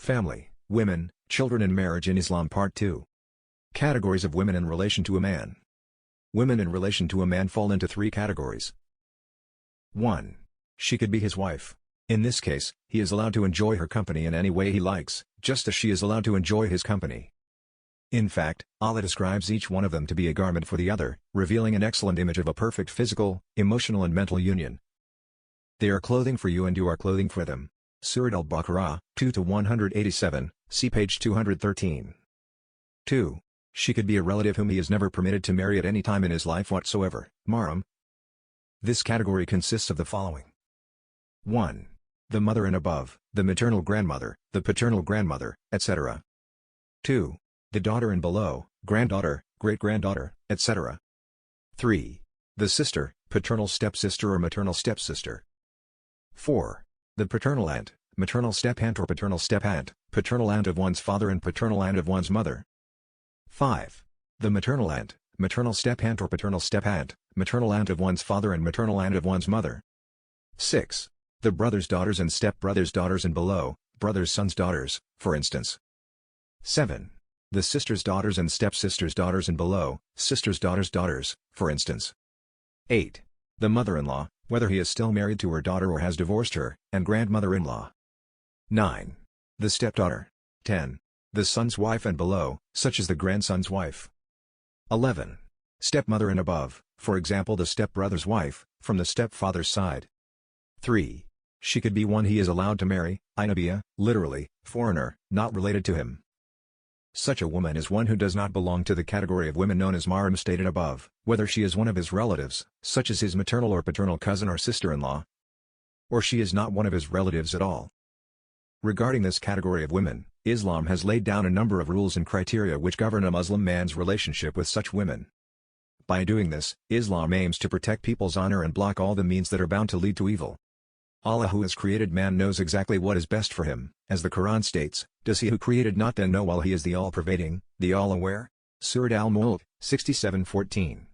Family, Women, Children and Marriage in Islam Part 2. Categories of women in relation to a man. Women in relation to a man fall into three categories. 1. She could be his wife. In this case, he is allowed to enjoy her company in any way he likes, just as she is allowed to enjoy his company. In fact, Allah describes each one of them to be a garment for the other, revealing an excellent image of a perfect physical, emotional and mental union. They are clothing for you and you are clothing for them. Surah Al-Baqarah, 2-187, see page 213. 2. She could be a relative whom he is never permitted to marry at any time in his life whatsoever, Maram. This category consists of the following. 1. The mother and above, the maternal grandmother, the paternal grandmother, etc. 2. The daughter and below, granddaughter, great-granddaughter, etc. 3. The sister, paternal stepsister or maternal stepsister. 4. The paternal aunt, maternal step-aunt or paternal step-aunt, paternal aunt of one's father and paternal aunt of one's mother. 5. The maternal aunt, maternal step-aunt or paternal step-aunt, maternal aunt of one's father and maternal aunt of one's mother. 6. The brother's daughters and step-brother's daughters and below, brother's sons' daughters, for instance. 7. The sister's daughters and step-sister's daughters and below, sister's daughters' daughters, for instance. 8. The mother-in-law, whether he is still married to her daughter or has divorced her, and grandmother-in-law. 9. The stepdaughter. 10. The son's wife and below, such as the grandson's wife. 11. Stepmother and above, for example the stepbrother's wife, from the stepfather's side. 3. She could be one he is allowed to marry, Ajnabiya, literally, foreigner, not related to him. Such a woman is one who does not belong to the category of women known as Maram stated above, whether she is one of his relatives, such as his maternal or paternal cousin or sister-in-law, or she is not one of his relatives at all. Regarding this category of women, Islam has laid down a number of rules and criteria which govern a Muslim man's relationship with such women. By doing this, Islam aims to protect people's honor and block all the means that are bound to lead to evil. Allah who has created man knows exactly what is best for him, as the Quran states, does he who created not then know while he is the all-pervading, the all-aware? Surah Al-Mulk, 67:14.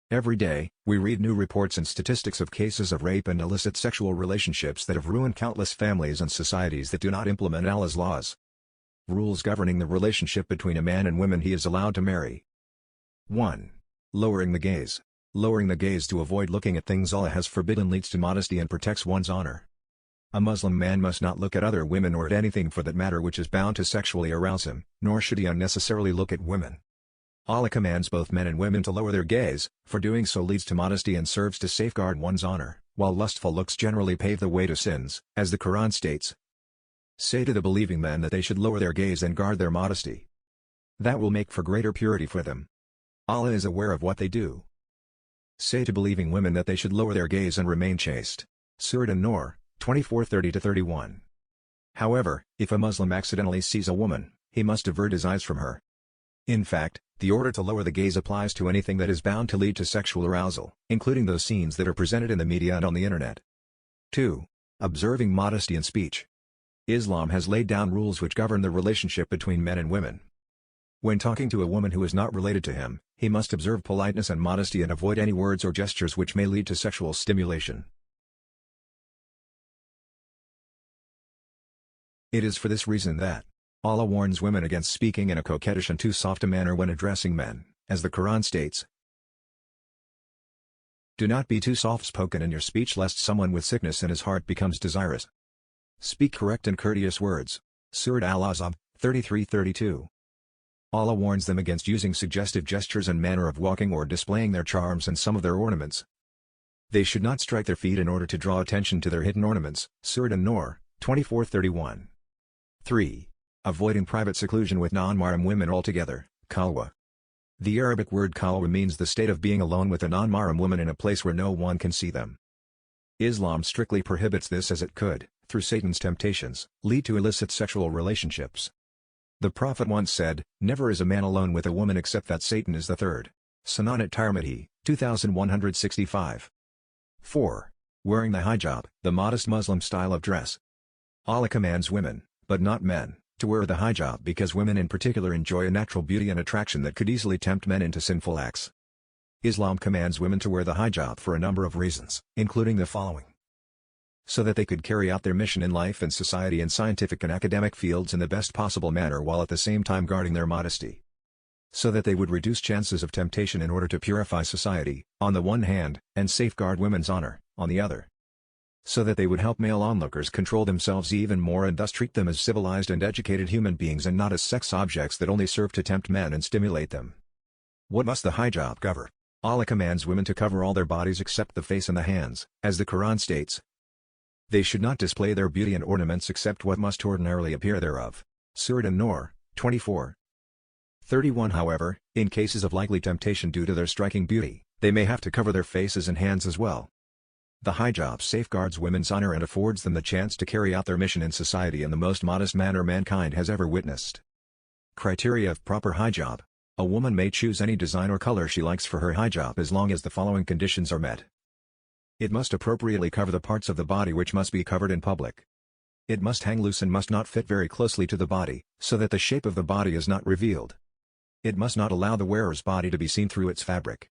Every day, we read new reports and statistics of cases of rape and illicit sexual relationships that have ruined countless families and societies that do not implement Allah's laws. Rules governing the relationship between a man and women he is allowed to marry. 1. Lowering the gaze. Lowering the gaze to avoid looking at things Allah has forbidden leads to modesty and protects one's honor. A Muslim man must not look at other women or at anything for that matter which is bound to sexually arouse him, nor should he unnecessarily look at women. Allah commands both men and women to lower their gaze, for doing so leads to modesty and serves to safeguard one's honor, while lustful looks generally pave the way to sins, as the Quran states. Say to the believing men that they should lower their gaze and guard their modesty. That will make for greater purity for them. Allah is aware of what they do. Say to believing women that they should lower their gaze and remain chaste. Surah An-Nur, 24:30-31. However, if a Muslim accidentally sees a woman, he must avert his eyes from her. In fact, the order to lower the gaze applies to anything that is bound to lead to sexual arousal, including those scenes that are presented in the media and on the internet. 2. Observing modesty in speech. Islam has laid down rules which govern the relationship between men and women. When talking to a woman who is not related to him, he must observe politeness and modesty and avoid any words or gestures which may lead to sexual stimulation. It is for this reason that Allah warns women against speaking in a coquettish and too soft a manner when addressing men, as the Quran states, do not be too soft-spoken in your speech lest someone with sickness in his heart becomes desirous. Speak correct and courteous words. Surah Al-Ahzab, 33-32. Allah warns them against using suggestive gestures and manner of walking or displaying their charms and some of their ornaments. They should not strike their feet in order to draw attention to their hidden ornaments. Surah An-Nur, 24:31. 3. Avoiding private seclusion with non-Maram women altogether, Khalwa. The Arabic word Khalwa means the state of being alone with a non-Maram woman in a place where no one can see them. Islam strictly prohibits this as it could, through Satan's temptations, lead to illicit sexual relationships. The Prophet once said, never is a man alone with a woman except that Satan is the third. Sunan at-Tirmidhi, 2165. 4. Wearing the hijab, the modest Muslim style of dress. Allah commands women, but not men, to wear the hijab because women in particular enjoy a natural beauty and attraction that could easily tempt men into sinful acts. Islam commands women to wear the hijab for a number of reasons, including the following. so that they could carry out their mission in life and society in scientific and academic fields in the best possible manner while at the same time guarding their modesty. So that they would reduce chances of temptation in order to purify society, on the one hand, and safeguard women's honor, on the other. So that they would help male onlookers control themselves even more and thus treat them as civilized and educated human beings and not as sex objects that only serve to tempt men and stimulate them. What must the hijab cover? Allah commands women to cover all their bodies except the face and the hands, as the Quran states. They should not display their beauty and ornaments except what must ordinarily appear thereof. Surah An-Nur, 24. 31. However, in cases of likely temptation due to their striking beauty, they may have to cover their faces and hands as well. The hijab safeguards women's honor and affords them the chance to carry out their mission in society in the most modest manner mankind has ever witnessed. Criteria of proper hijab. A woman may choose any design or color she likes for her hijab as long as the following conditions are met. It must appropriately cover the parts of the body which must be covered in public. It must hang loose and must not fit very closely to the body, so that the shape of the body is not revealed. It must not allow the wearer's body to be seen through its fabric.